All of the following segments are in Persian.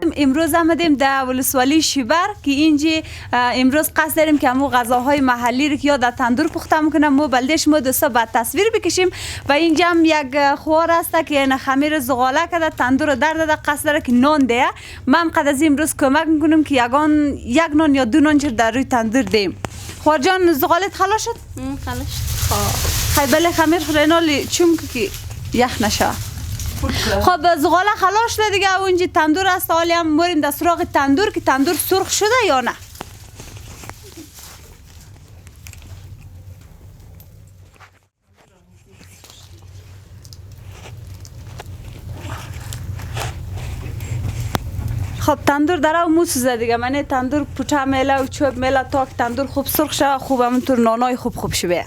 آمدیم امروز آمدیم در ولسوالی شیبر که اینجا امروز قصد داریم که همون غذاهای محلی رو که یا در تندور پخته میکنم مو بلدش مو دوستا بعد تصویر بکشیم و اینجا هم یک خوار است که این خمیر زغاله کرده تندور در داده قصد داره که نان ده. من قد از امروز کمک میکنم که یک نان یا دو نان در روی تندور دیم. خوار جان زغالت خلاص شد؟ خلاص شد. خیلی بله خمیر خورینالی چون که یخ نشه. خب زغاله خلاص شده دیگه و اینجا تندور است حالی هم موریم در سراغ تندور که تندور سرخ شده یا نه. خب تندور در او موسوزه دیگه من تندور پوچه میله و چوب میله تا که تندور خوب سرخ شده خوب همونطور نانای خوب شده.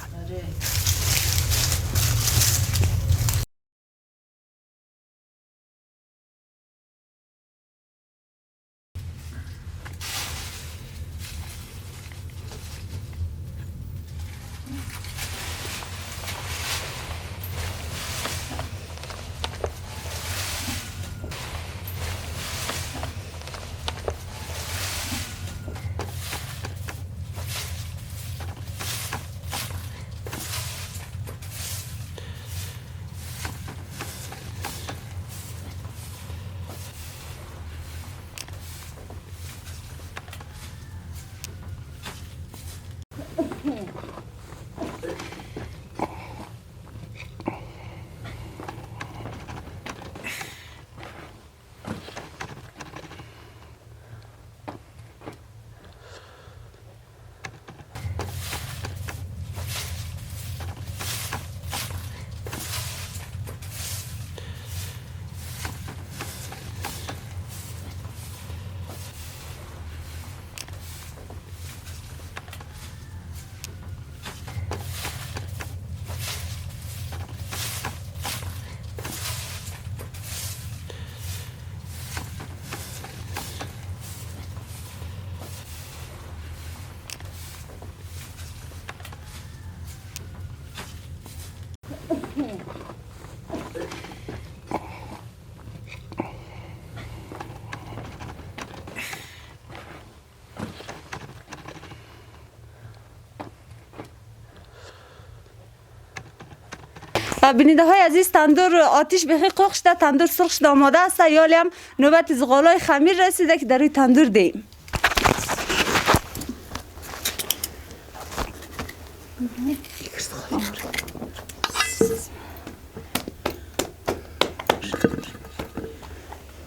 بینیده های عزیز تندور آتیش بخی قوق شده تندور سرخ شده آماده است یالی هم نوبت زغالای خمیر رسیده که در روی تندور دیم.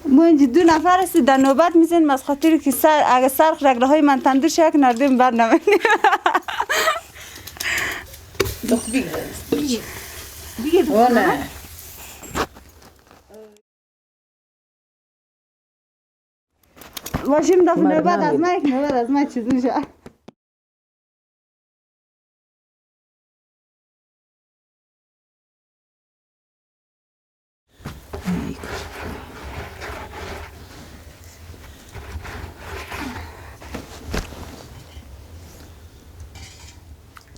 ما اینجا دو نفر هستی در نوبت میزنیم از خاطر که اگه سرخ رگله های من تندور شک نردیم بر نمینیم. والا باشیم دفعه نوبت از ما چیز میشه.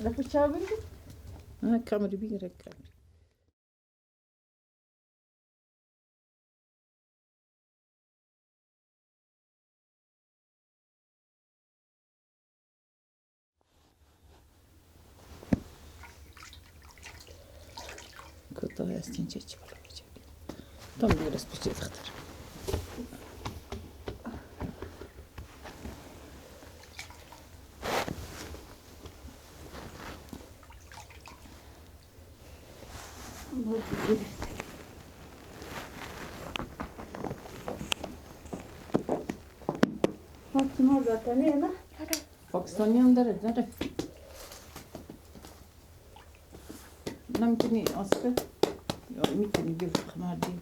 دفعه چه بگید؟ کامری بگیره کامری. کوتاه است اینجا چی بالا بچه تام بیرس بچه دختر پاکستانی هم داره نمیتونی آسفه یا میتونی بیفت خمار دیم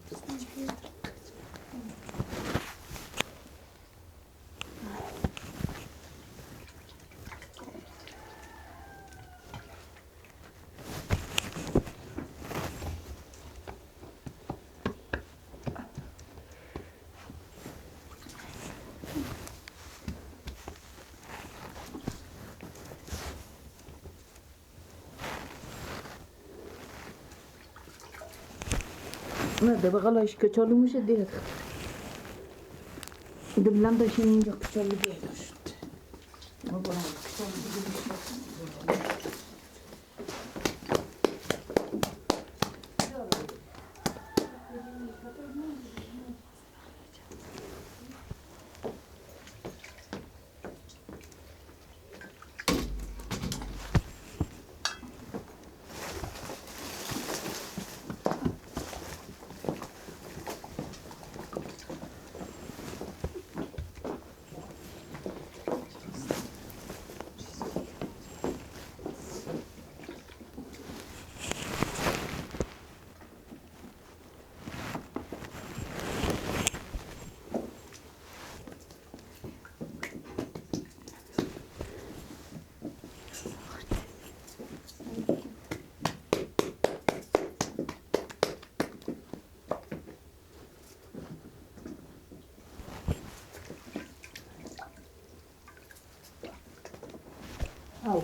نه ده بغلش کچالو میشه دیگه دلم داشت اینجا کشال دیگه داشت ما برام کشال دیگه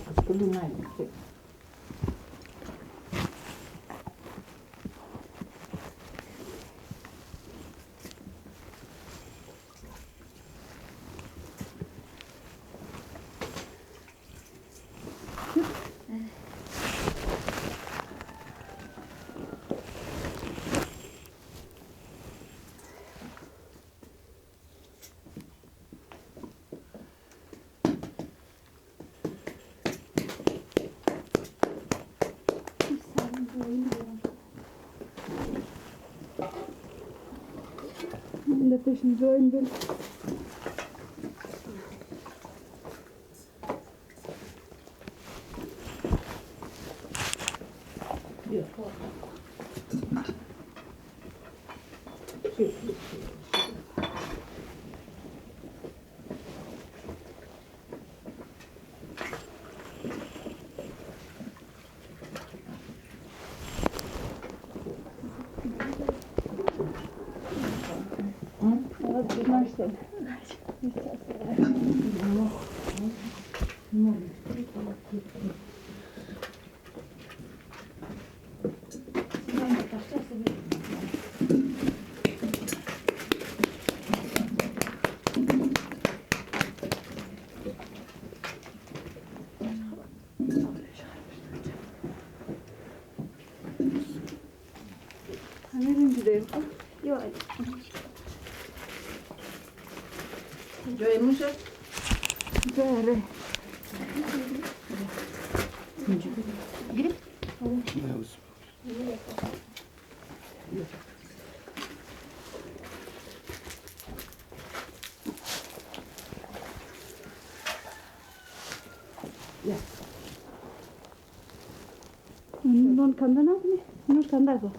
pues que luna hay. Invitation join bill. جای موشه؟ جای گیریم؟ نون کنده نکنی؟ نون کنده با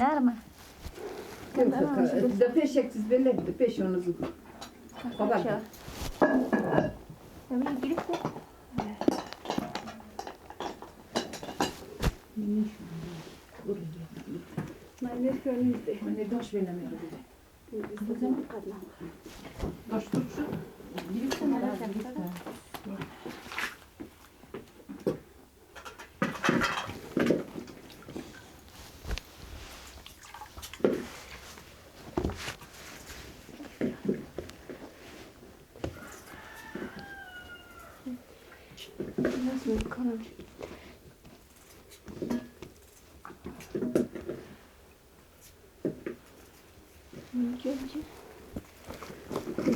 نرمه ده پیش یک چیز بلد ده پیش اونو بود خب شو نمی گرفته؟ من داشت بینم یارو بوده داشت تو شد گرفته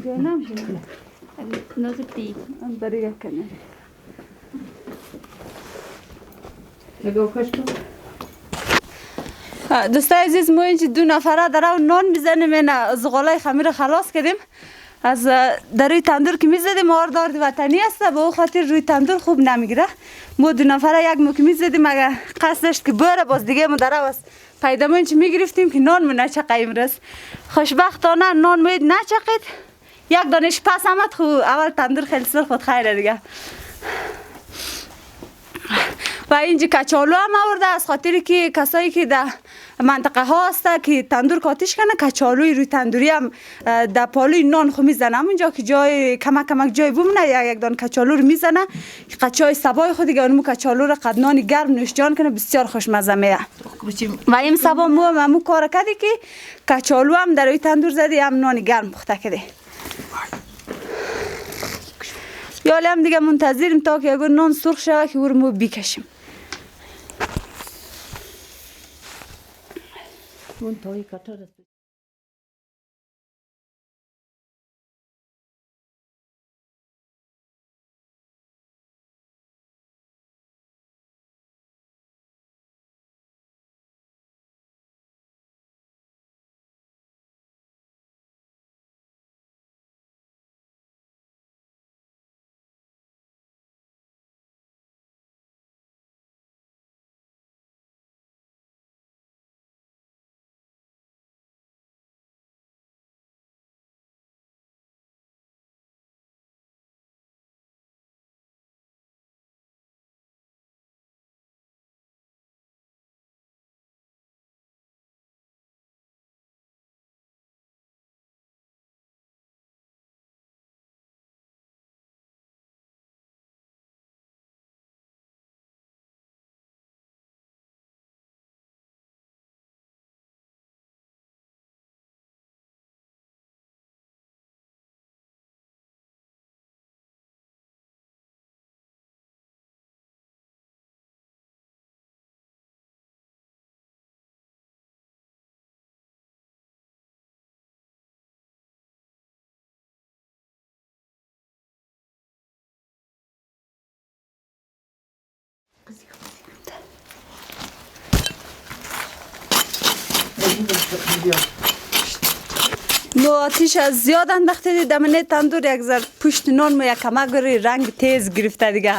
جانم نازکی برای کنه نگاه کش تو دوستای عزیز ما اینجا دو نفره در نان میزنیم این زغالای خمیر خلاص کردیم از در روی تندور که میزدیم آرد وطنی است به او خاطر روی تندور خوب نمیگیره ما دو نفره یک موک میزدیم اگر قصد داشت که بره باز دیگه ما در از پیدا ما اینجا میگرفتیم که نان ما نچقیم رس خوشبختانه نان ما نچقید یک دانش پس آمد خو اول تندور خیلی سر خود خیره دیگه و اینجا کچالو هم آورده از خاطری که کسایی که در منطقه ها هست که تندور کاتیش کنه، کچالوی روی تندوری هم در پالوی نان خو میزنه، اونجا که جای کمک جای بمونه یک دان کچالو رو میزنه، قچای سبای خود دیگه اونمو کچالو رو قد نان گرم نوشجان کنه، بسیار خوشمزه میه. و این سبا مو کار کردی که کچالو هم در روی تندور زدی هم نان گرم پخته کردی. یا هم دیگه منتظریم تا که اگر نان سرخ شود که او رو مو بکشیم. اون تایی کتر است. نو آتیش از زیاد انداخته دی دمنه تندور یک ذره پشت نان مو یک کمک رنگ تیز گرفته دیگه.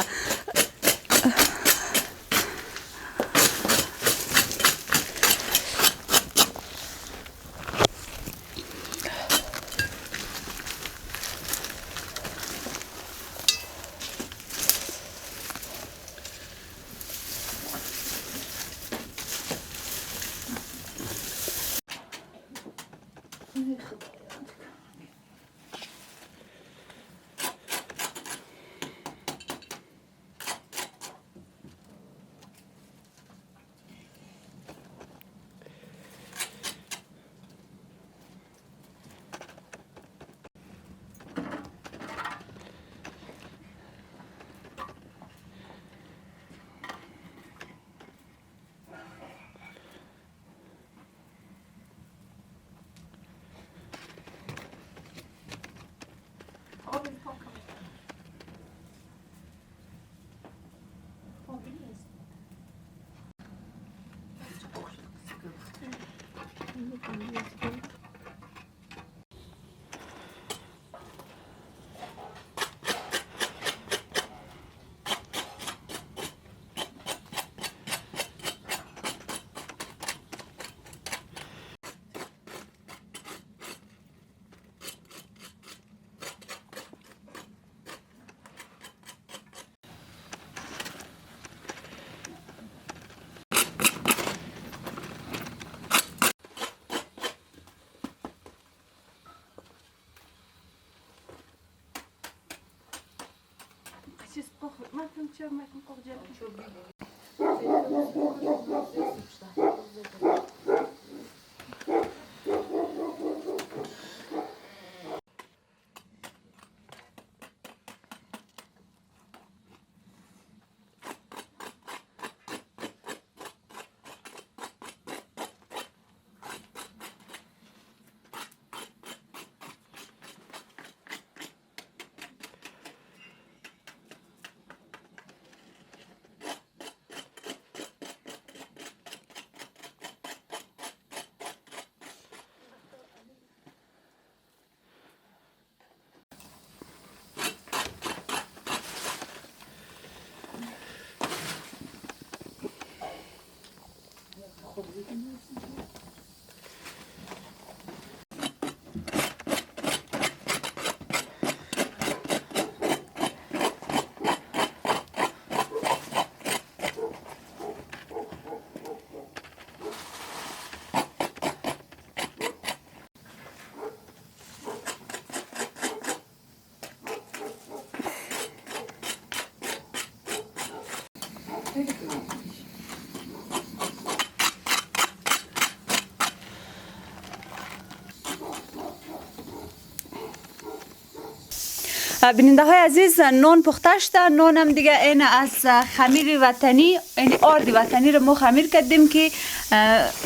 بیننده های عزیز نان پخته شده. نان هم دیگه این از خمیر وطنی، این آرد وطنی رو ما خمیر کردیم که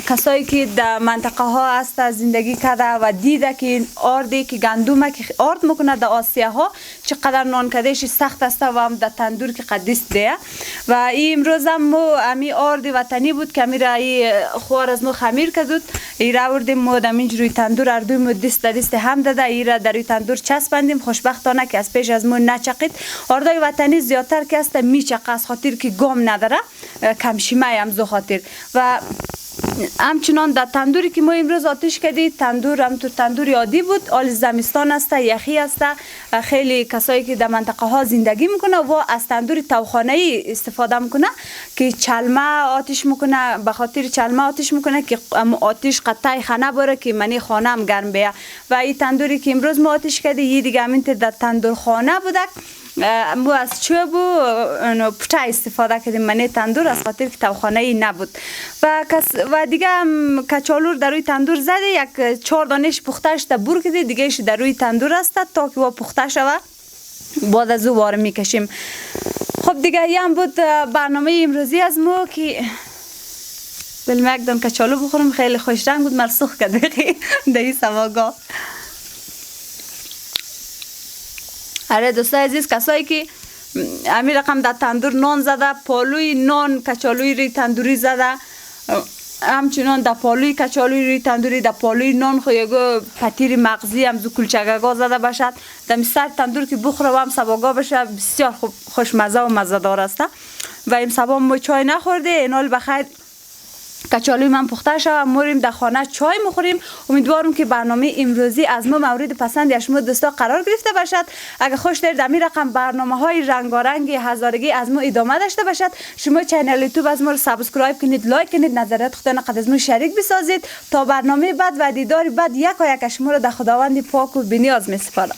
کسایی که در منطقه ها هست زندگی کرده و دیده که این آردی که گندم که آرد میکنه در آسیا ها چقدر نان کردهش سخت است و هم در تندور که قدیست ده. و این امروز هم ما امی آرد وطنی بود که امی رای خوار از ما خمیر کردود. ای را آوردیم ما در اینج روی تندور اردوی ما دست هم داده. ای را در روی تندور چسباندیم. خوشبختانه که از پیش از ما نچقید. آردای وطنی زیادتر که است میچقه از خاطر که گام نداره، کمشیمه هم زو خاطر. و همچنان در تندوری که ما امروز آتش کردیم، تندور هم تو تندور عادی بود، آل زمستان است، یخی است. خیلی کسایی که در منطقه ها زندگی میکنه و از تندور توخانه ای استفاده میکنه که چلمه آتش میکنه، به خاطر چلمه آتش میکنه که آتش قطعی خانه باره که منی خانه هم گرم بیا. و این تندوری که امروز ما آتش کردیم یه دیگه همین در تندور خانه بوده. ما از چوب و پوچه استفاده کردیم منی تندور از خاطر که توخانه ای نبود. و دیگه هم کچالو در روی تندور زده، یک 4 دانش پخته شده بور کردی، دیگهش در روی تندور است تا که پخته شود. بعد از او وارم میکشیم. خب دیگه هم بود برنامه امروزی از ما که بلم یک دان کچالو بخورم. خیلی خوش رنگ بود، مرسوخ کرد در این سواگاه. اره دوستای عزیز، کسایی که امی رقم در تندور نان زده، پالوی نان کچالوی روی تندوری زده، همچنان در پالوی کچالوی روی تندوری در پالوی نان خو یگو پتیر مغزی هم زو کلچگگا زده باشد، در سر تندور که بخوره و هم سواگا بشه بسیار خوشمزه و مزه‌دار است. و این سبا ما چای نخورده، اینال بخیر کچالوی من پخته شد، موریم در خانه چای میخوریم. امیدوارم که برنامه امروزی از ما مورد پسند شما دوستا قرار گرفته باشد. اگه خوش دارید در این رقم برنامه های رنگارنگ هزارگی از ما ادامه داشته باشد، شما چینل یوتیوب از ما رو سابسکرایب کنید، لایک کنید، نظرات خودتان قد از ما شریک بسازید تا برنامه بعد و دیدار بعد یک شما رو در خداوند پاک و بی‌نیاز می‌سپارم.